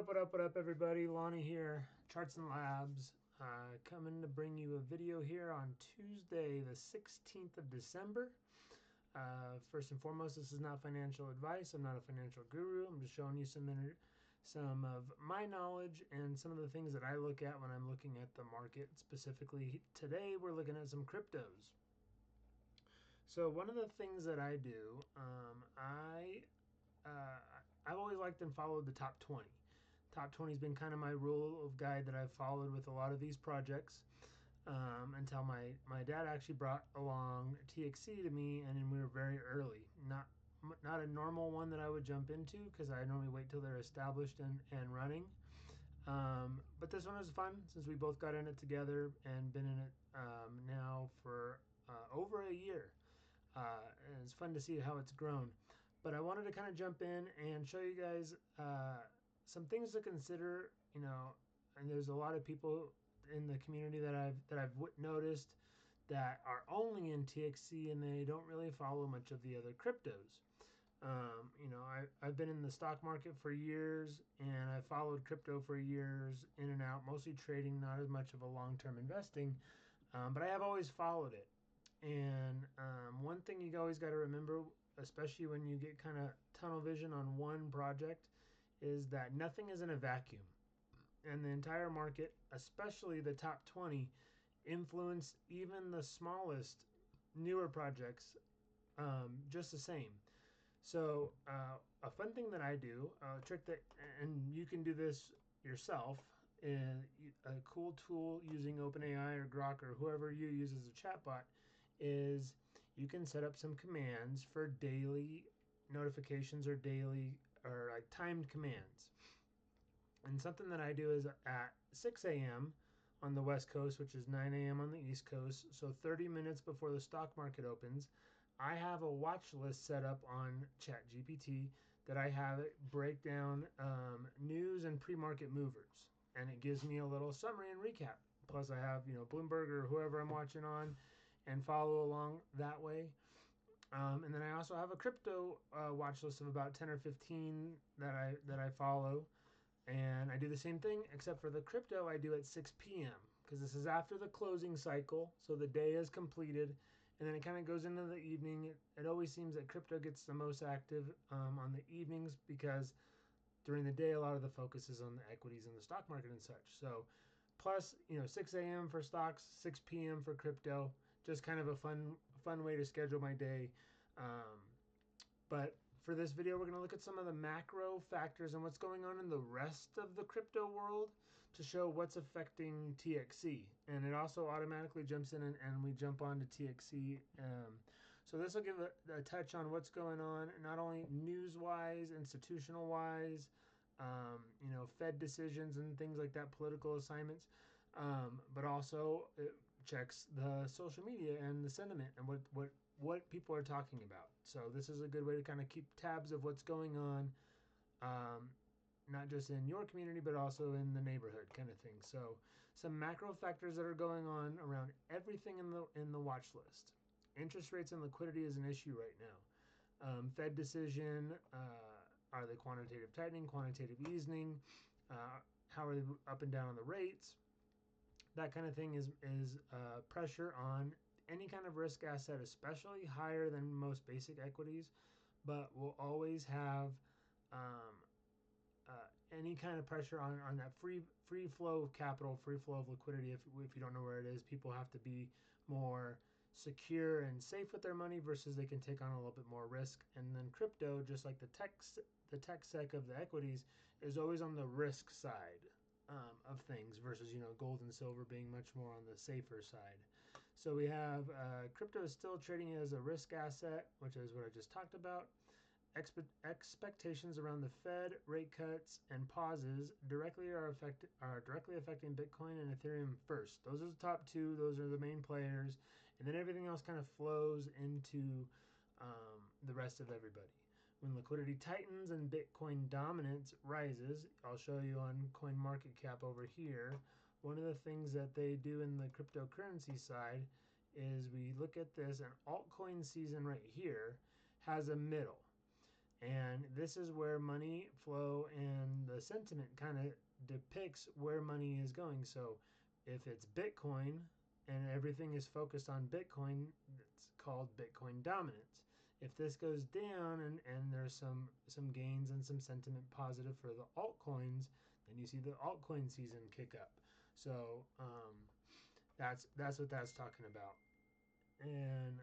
What up, everybody? Lonnie here, Charts and Labs, coming to bring you a video here on Tuesday, the 16th of December. First and foremost, this is not financial advice. I'm not a financial guru. I'm just showing you some of my knowledge and some of the things that I look at when I'm looking at the market. Specifically, today we're looking at some cryptos. So one of the things that I do, I've always liked and followed the top 20. Top 20 has been kind of my rule of guide that I've followed with a lot of these projects until my dad actually brought along TXC to me, and then we were very early. Not a normal one that I would jump into because I normally wait till they're established and running. But this one was fun since we both got in it together and been in it now for over a year. And it's fun to see how it's grown. But I wanted to kind of jump in and show you guys some things to consider, and there's a lot of people in the community that I've noticed that are only in TXC and they don't really follow much of the other cryptos. I've been in the stock market for years and I followed crypto for years in and out, mostly trading, not as much of a long-term investing, but I have always followed it. And one thing you always got to remember, especially when you get kind of tunnel vision on one project, is that nothing is in a vacuum. And the entire market, especially the top 20, influence even the smallest, newer projects just the same. So a fun thing that I do, a trick that, and you can do this yourself, is a cool tool using OpenAI or Grok or whoever you use as a chatbot, is you can set up some commands for daily notifications or daily or like timed commands. And something that I do is at 6 a.m. on the West Coast, which is 9 a.m. on the East Coast, so 30 minutes before the stock market opens, I have a watch list set up on ChatGPT that I have it break down news and pre-market movers. And it gives me a little summary and recap. Plus I have, Bloomberg or whoever I'm watching on and follow along that way. And then I also have a crypto watch list of about 10 or 15 that I follow. And I do the same thing, except for the crypto I do at 6 p.m. because this is after the closing cycle. So the day is completed. And then it kind of goes into the evening. It always seems that crypto gets the most active on the evenings because during the day, a lot of the focus is on the equities and the stock market and such. So plus, 6 a.m. for stocks, 6 p.m. for crypto. Just kind of a fun way to schedule my day. But for this video, we're going to look at some of the macro factors and what's going on in the rest of the crypto world to show what's affecting TXC. And it also automatically jumps in and we jump on to TXC. So this will give a touch on what's going on, not only news-wise, institutional-wise, Fed decisions and things like that, political assignments, but also it checks the social media and the sentiment and what people are talking about. So this is a good way to kind of keep tabs of what's going on, not just in your community, but also in the neighborhood kind of thing. So some macro factors that are going on around everything in the watch list. Interest rates and liquidity is an issue right now. Fed decision, are they quantitative tightening, quantitative easing? How are they up and down on the rates? That kind of thing is pressure on any kind of risk asset, especially higher than most basic equities, but will always have any kind of pressure on that free flow of capital, free flow of liquidity. If you don't know where it is, people have to be more secure and safe with their money versus they can take on a little bit more risk. And then crypto, just like the tech sec of the equities, is always on the risk side of things versus gold and silver being much more on the safer side. So we have crypto is still trading as a risk asset, which is what I just talked about. Expectations around the Fed rate cuts and pauses are directly affecting Bitcoin and Ethereum first. Those are the top two. Those are the main players, and then everything else kind of flows into the rest of everybody. When liquidity tightens and Bitcoin dominance rises, I'll show you on CoinMarketCap over here, one of the things that they do in the cryptocurrency side is we look at this, and altcoin season right here has a middle. And this is where money flow and the sentiment kind of depicts where money is going. So if it's Bitcoin and everything is focused on Bitcoin, it's called Bitcoin dominance. If this goes down and there's some gains and some sentiment positive for the altcoins, then you see the altcoin season kick up. So that's what that's talking about. And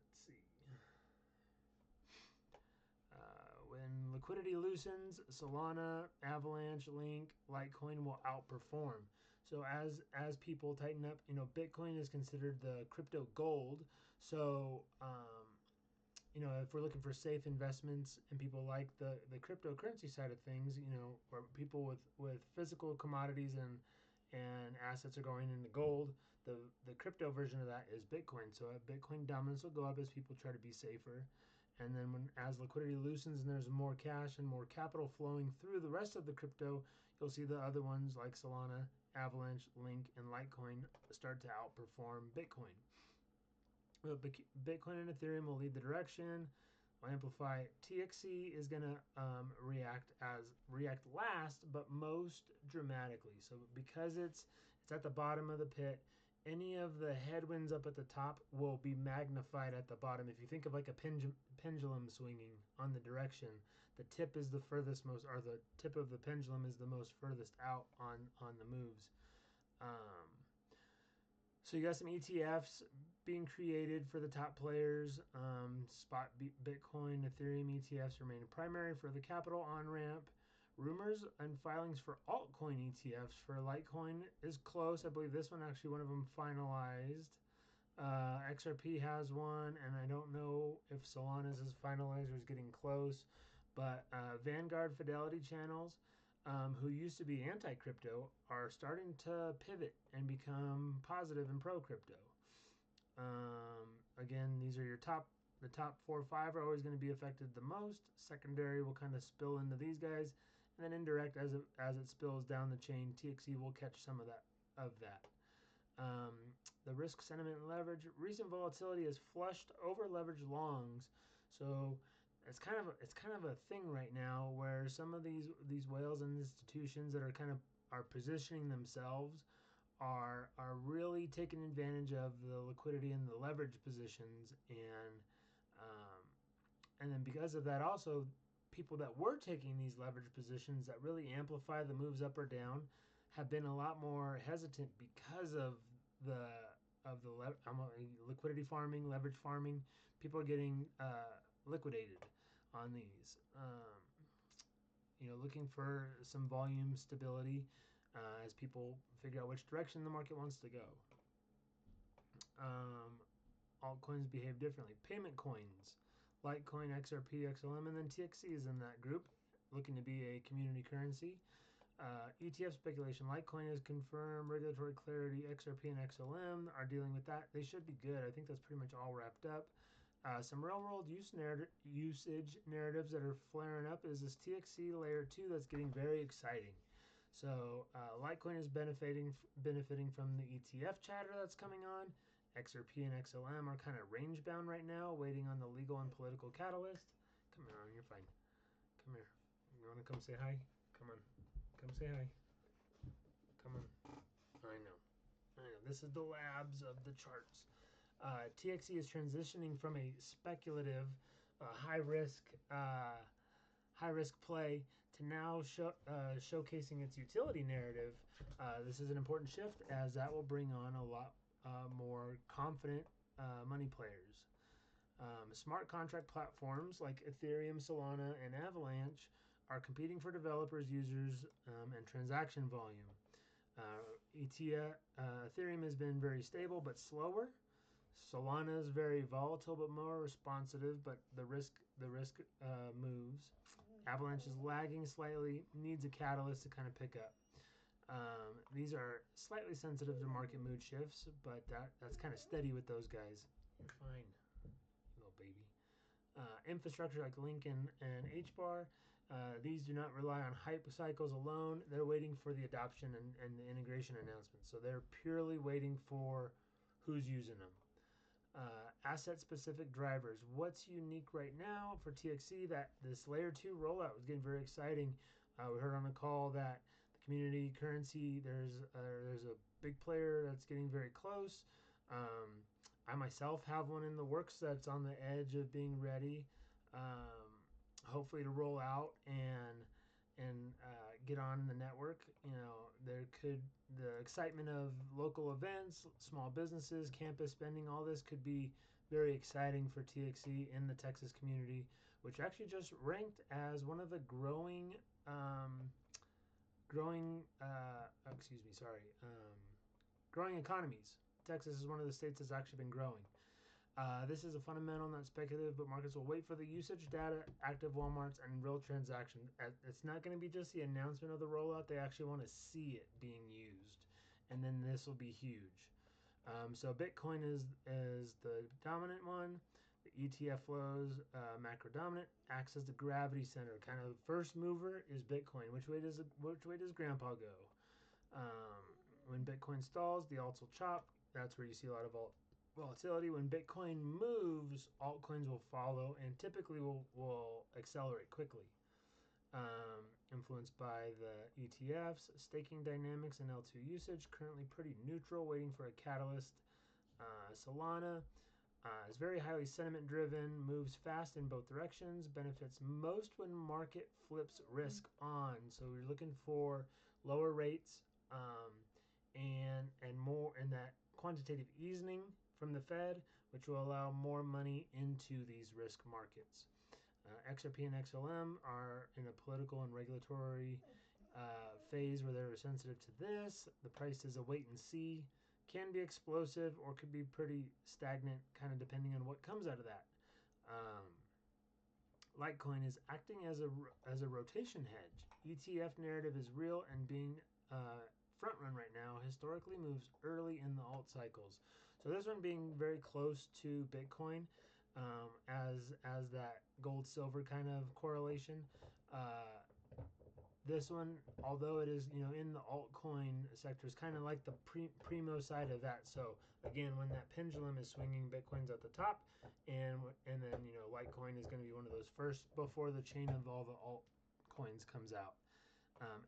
let's see. When liquidity loosens, Solana, Avalanche, Link, Litecoin will outperform. So as people tighten up, Bitcoin is considered the crypto gold. So if we're looking for safe investments and people like the cryptocurrency side of things, or people with physical commodities and assets are going into gold, the crypto version of that is Bitcoin. So Bitcoin dominance will go up as people try to be safer. And then as liquidity loosens and there's more cash and more capital flowing through the rest of the crypto, you'll see the other ones like Solana, Avalanche, Link, and Litecoin start to outperform Bitcoin. Bitcoin and Ethereum will lead the direction. I'll amplify. TXC is going to react last, but most dramatically. So because it's at the bottom of the pit, any of the headwinds up at the top will be magnified at the bottom. If you think of like a pendulum swinging on the direction, the tip is the furthest most, or the tip of the pendulum is the most furthest out on the moves. So you got some ETFs being created for the top players. Spot Bitcoin, Ethereum ETFs remain primary for the capital on-ramp. Rumors and filings for altcoin ETFs for Litecoin is close. I believe this one, actually, one of them finalized. XRP has one, and I don't know if Solana's is finalized or is getting close. But Vanguard Fidelity channels, who used to be anti-crypto, are starting to pivot and become positive and pro-crypto. Again, these are the top 4 or 5 are always going to be affected the most. Secondary will kind of spill into these guys, and then indirect as it spills down the chain, TXC will catch some of that. The risk sentiment and leverage. Recent volatility has flushed over leveraged longs, so it's kind of a thing right now where some of these whales and institutions that are positioning themselves are really taking advantage of the liquidity and the leverage positions, and then because of that, also people that were taking these leverage positions that really amplify the moves up or down have been a lot more hesitant because of the liquidity farming, leverage farming. People are getting liquidated on these. Looking for some volume stability as people figure out which direction the market wants to go. Altcoins behave differently. Payment coins, Litecoin, XRP, XLM, and then TXC is in that group, looking to be a community currency. ETF speculation. Litecoin has confirmed regulatory clarity. XRP and XLM are dealing with that. They should be good. I think that's pretty much all wrapped up. Some real-world usage narratives that are flaring up is this TXC layer 2 that's getting very exciting. So Litecoin is benefiting from the ETF chatter that's coming on. XRP and XLM are kind of range bound right now, waiting on the legal and political catalyst. Come on, you're fine. Come here. You want to come say hi? Come on. Come say hi. Come on. I know. This is the labs of the charts. TXC is transitioning from a speculative, high risk play to now showcasing its utility narrative. This is an important shift as that will bring on a lot more confident money players. Smart contract platforms like Ethereum, Solana, and Avalanche are competing for developers, users, and transaction volume. Ethereum has been very stable but slower. Solana is very volatile but more responsive, but the risk moves. Avalanche is lagging slightly, needs a catalyst to kind of pick up. These are slightly sensitive to market mood shifts, but that's kind of steady with those guys. You're fine, little baby. Infrastructure like Lincoln and HBAR, these do not rely on hype cycles alone. They're waiting for the adoption and the integration announcements. So they're purely waiting for who's using them. Asset-specific drivers. What's unique right now for TXC? That this layer 2 rollout was getting very exciting. We heard on a call that the community currency, there's a big player that's getting very close. Um, I myself have one in the works that's on the edge of being ready, hopefully to roll out and get on the network. There could the excitement of local events, small businesses, campus spending, all this could be very exciting for TXC in the Texas community, which actually just ranked as one of the growing economies. Texas is one of the states that's actually been growing. This is a fundamental, not speculative, but markets will wait for the usage data, active Walmarts, and real transaction. It's not going to be just the announcement of the rollout. They actually want to see it being used, and then this will be huge. So Bitcoin is the dominant one. The ETF flows macro dominant, acts as the gravity center. Kind of first mover is Bitcoin. Which way does Grandpa go? When Bitcoin stalls, the alts will chop. That's where you see a lot of volatility. When Bitcoin moves, altcoins will follow and typically will accelerate quickly. Influenced by the ETFs, staking dynamics, and L2 usage, currently pretty neutral, waiting for a catalyst. Solana is very highly sentiment driven, moves fast in both directions, benefits most when market flips risk on. So you're looking for lower rates and more in that quantitative easing from the Fed, which will allow more money into these risk markets. XRP and XLM are in a political and regulatory phase where they're sensitive to this. The price is a wait and see. Can be explosive or could be pretty stagnant, kind of depending on what comes out of that. Litecoin is acting as a rotation hedge. ETF narrative is real and being front run right now. Historically moves early in the alt cycles. So this one being very close to Bitcoin as that gold silver kind of correlation. This one, although it is in the altcoin sector, is kind of like the primo side of that. So again, when that pendulum is swinging, Bitcoin's at the top, and then Litecoin is going to be one of those first before the chain of all the altcoins comes out.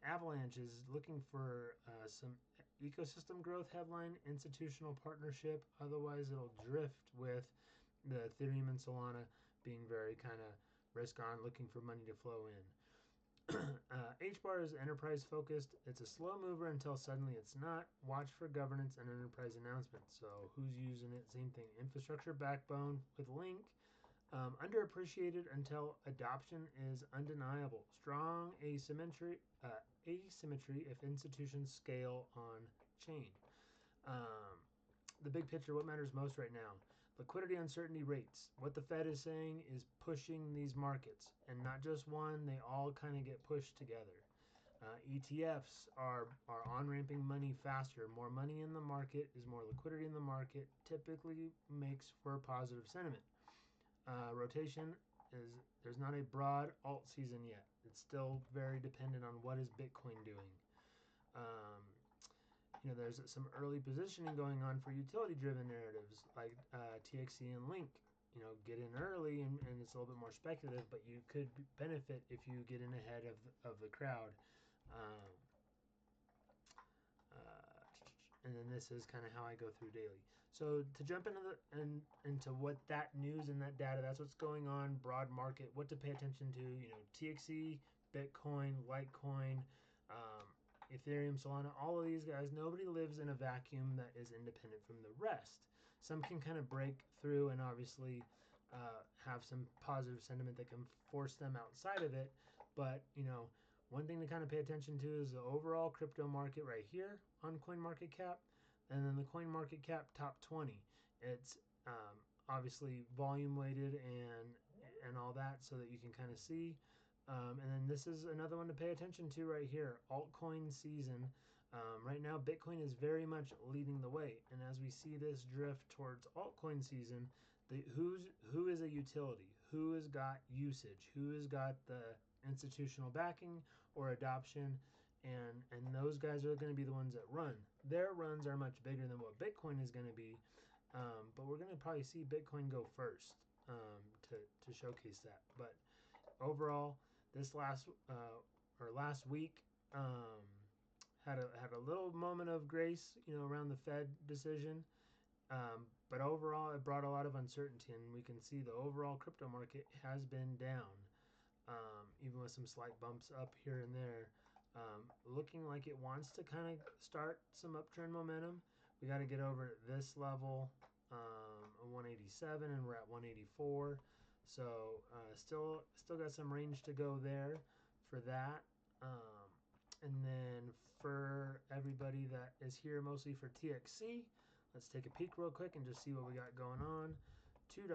Avalanche is looking for some ecosystem growth headline, institutional partnership. Otherwise, it'll drift with the Ethereum and Solana being very kind of risk on, looking for money to flow in. HBAR is enterprise focused. It's a slow mover until suddenly it's not. Watch for governance and enterprise announcements. So who's using it? Same thing. Infrastructure backbone with Link. Underappreciated until adoption is undeniable. Strong asymmetry if institutions scale on chain. The big picture, what matters most right now? Liquidity, uncertainty, rates. What the Fed is saying is pushing these markets, and not just one, they all kind of get pushed together. ETFs are on-ramping money faster. More money in the market is more liquidity in the market, typically makes for positive sentiment. Rotation is there's not a broad alt season yet. It's still very dependent on what is Bitcoin doing. There's some early positioning going on for utility-driven narratives like TXC and Link. Get in early and it's a little bit more speculative, but you could benefit if you get in ahead of the crowd. And then this is kind of how I go through daily. So to jump into what that news and that data, that's what's going on, broad market, what to pay attention to, TXC, Bitcoin, Litecoin, Ethereum, Solana, all of these guys, nobody lives in a vacuum that is independent from the rest. Some can kind of break through and obviously have some positive sentiment that can force them outside of it. But, one thing to kind of pay attention to is the overall crypto market right here on CoinMarketCap, and then the CoinMarketCap top 20. It's obviously volume weighted and all that so that you can kind of see. And then this is another one to pay attention to right here, altcoin season. Right now, Bitcoin is very much leading the way. And as we see this drift towards altcoin season, who is a utility? Who has got usage? Who has got the institutional backing or adoption? And those guys are going to be the ones that run. Their runs are much bigger than what Bitcoin is going to be. But we're going to probably see Bitcoin go first to showcase that. But overall, this last week had a little moment of grace, around the Fed decision. But overall, it brought a lot of uncertainty, and we can see the overall crypto market has been down, even with some slight bumps up here and there. Looking like it wants to kind of start some uptrend momentum. We got to get over this level, 187, and we're at 184. So still got some range to go there for that. And then for everybody that is here mostly for TXC, let's take a peek real quick and just see what we got going on. $2.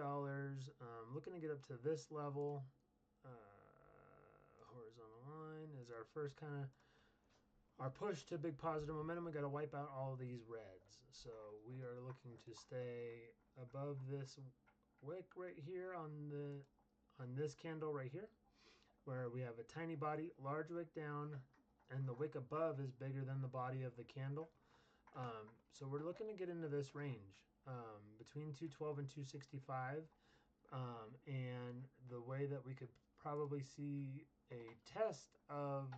Looking to get up to this level. Horizontal line is our first kind of our push to big positive momentum. We got to wipe out all of these reds. So we are looking to stay above this wick right here on this candle right here, where we have a tiny body, large wick down, and the wick above is bigger than the body of the candle. So we're looking to get into this range between 212 and 265. And the way that we could probably see a test of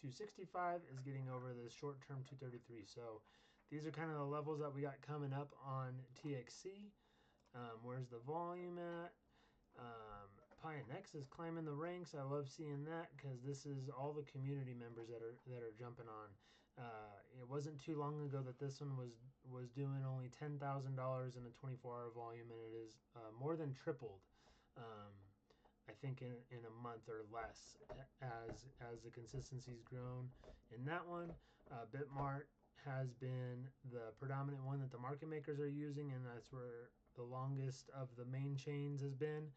265 is getting over the short-term 233. So these are kind of the levels that we got coming up on TXC. Where's the volume at? PyNX is climbing the ranks. I love seeing that because this is all the community members that are jumping on. It wasn't too long ago that this one was doing only $10,000 in a 24-hour volume, and it is more than tripled. I think in a month or less as the consistency's grown. In that one, Bitmart has been the predominant one that the market makers are using, and that's where the longest of the main chains has been.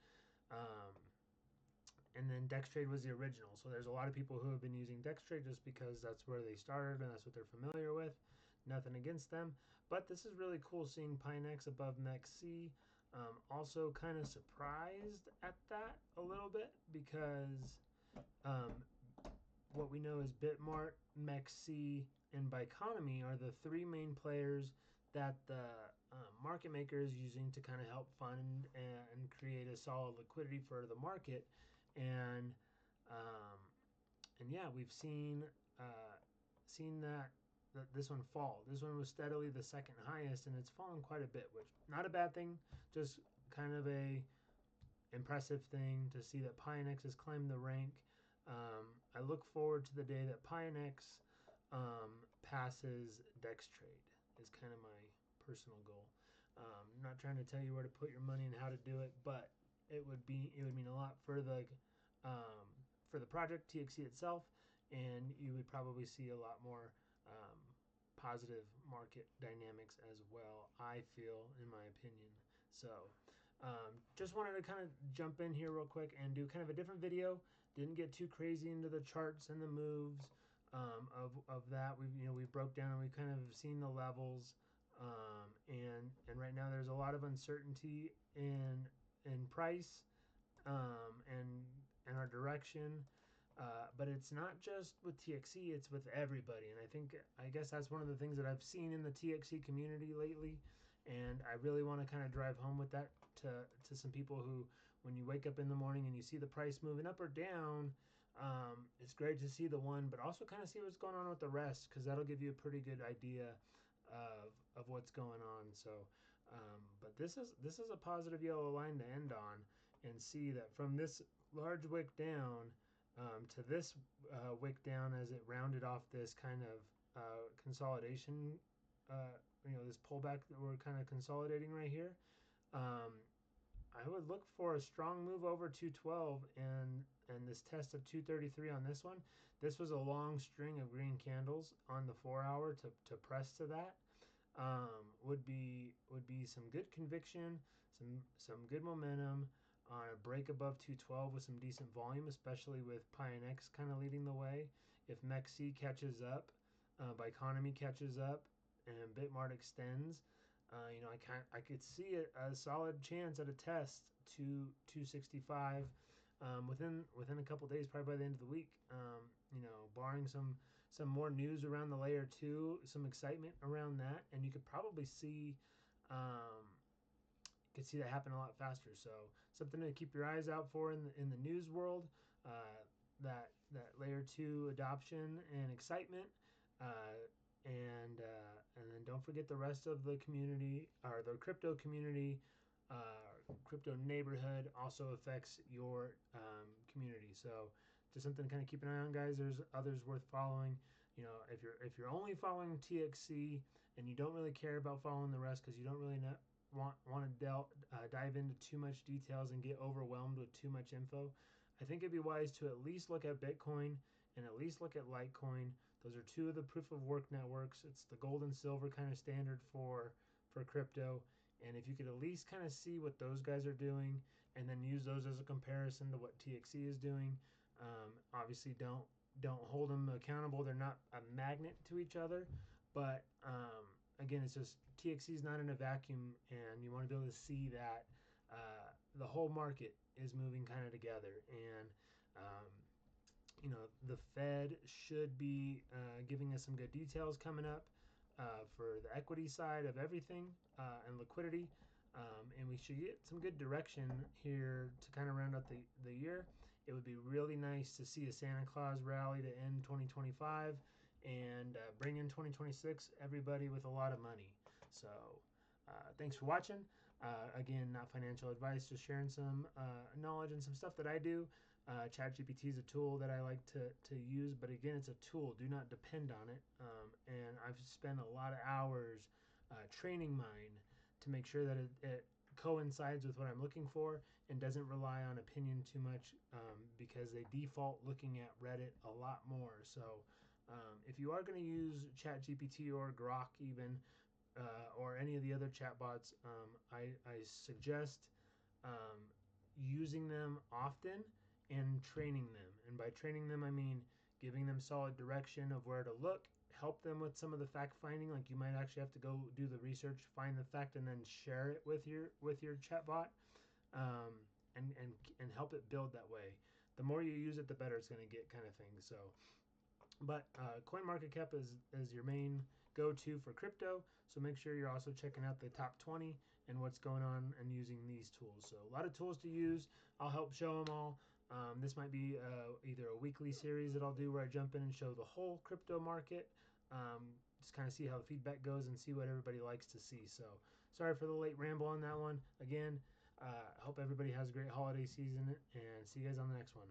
And then DexTrade was the original. So there's a lot of people who have been using DexTrade just because that's where they started and that's what they're familiar with. Nothing against them. But this is really cool seeing PyNX above MEXC. Also kind of surprised at that a little bit because what we know is Bitmart, MEXC, and Biconomy are the three main players that the market maker is using to kind of help fund and create a solid liquidity for the market. And yeah, we've seen that this one fall. This one was steadily the second highest, and it's fallen quite a bit, which not a bad thing, just kind of a impressive thing to see that PyNX has climbed the rank. I look forward to the day that PyNX passes DexTrade is kind of my personal goal. I'm not trying to tell you where to put your money and how to do it, but it would mean a lot for the project TXC itself, and you would probably see a lot more positive market dynamics as well, I feel, in my opinion. So just wanted to kind of jump in here real quick and do kind of a different video. Didn't get too crazy into the charts and the moves of that. We broke down and we kind of seen the levels, and right now there's a lot of uncertainty in price, and our direction. But it's not just with TXC, it's with everybody. And I guess that's one of the things that I've seen in the TXC community lately. And I really want to kind of drive home with that to some people who, when you wake up in the morning and you see the price moving up or down, it's great to see the one, but also kind of see what's going on with the rest, because that'll give you a pretty good idea of what's going on. So, but this is a positive yellow line to end on, and see that from this large wick down to this wick down as it rounded off this kind of consolidation, this pullback that we're kind of consolidating right here. I would look for a strong move over 212 and this test of 233 on this one. This was a long string of green candles on the 4-hour to press to that. Would be some good conviction, some good momentum on a break above 212 with some decent volume, especially with PyNX kind of leading the way. If MEXC catches up, Biconomy catches up, and Bitmart extends, I could see a solid chance at a test to 265 within a couple days, probably by the end of the week. Barring some some more news around the layer 2, some excitement around that, and you could probably see um, could see that happen a lot faster. So something to keep your eyes out for in the news world. That layer 2 adoption and excitement. Uh, and then don't forget the rest of the community, or the crypto community, crypto neighborhood also affects your community. So just something to kind of keep an eye on, guys. There's others worth following. You know, if you're only following TXC and you don't really care about following the rest because you don't really know, want to dive into too much details and get overwhelmed with too much info, I think it'd be wise to at least look at Bitcoin and at least look at Litecoin. Those are two of the proof of work networks. It's the gold and silver kind of standard for crypto. And if you could at least kind of see what those guys are doing and then use those as a comparison to what TXC is doing, obviously don't hold them accountable. They're not a magnet to each other, but again, it's just TXC is not in a vacuum, and you want to be able to see that the whole market is moving kind of together. And the Fed should be giving us some good details coming up for the equity side of everything and liquidity. And we should get some good direction here to kind of round out the year. It would be really nice to see a Santa Claus rally to end 2025 and bring in 2026 everybody with a lot of money. So thanks for watching. Again, not financial advice, just sharing some knowledge and some stuff that I do. ChatGPT is a tool that I like to use, but again, it's a tool. Do not depend on it. And I've spent a lot of hours training mine to make sure that it coincides with what I'm looking for and doesn't rely on opinion too much because they default looking at Reddit a lot more. So if you are going to use ChatGPT or Grok even, or any of the other chatbots, I suggest using them often and training them. And by training them, I mean giving them solid direction of where to look, help them with some of the fact finding. Like you might actually have to go do the research, find the fact, and then share it with your chatbot, and help it build that way. The more you use it, the better it's going to get, kind of thing. So but CoinMarketCap is your main go-to for crypto. So make sure you're also checking out the top 20 and what's going on and using these tools. So a lot of tools to use. I'll help show them all. This might be either a weekly series that I'll do where I jump in and show the whole crypto market. Just kind of see how the feedback goes and see what everybody likes to see. So sorry for the late ramble on that one. Again, I hope everybody has a great holiday season and see you guys on the next one.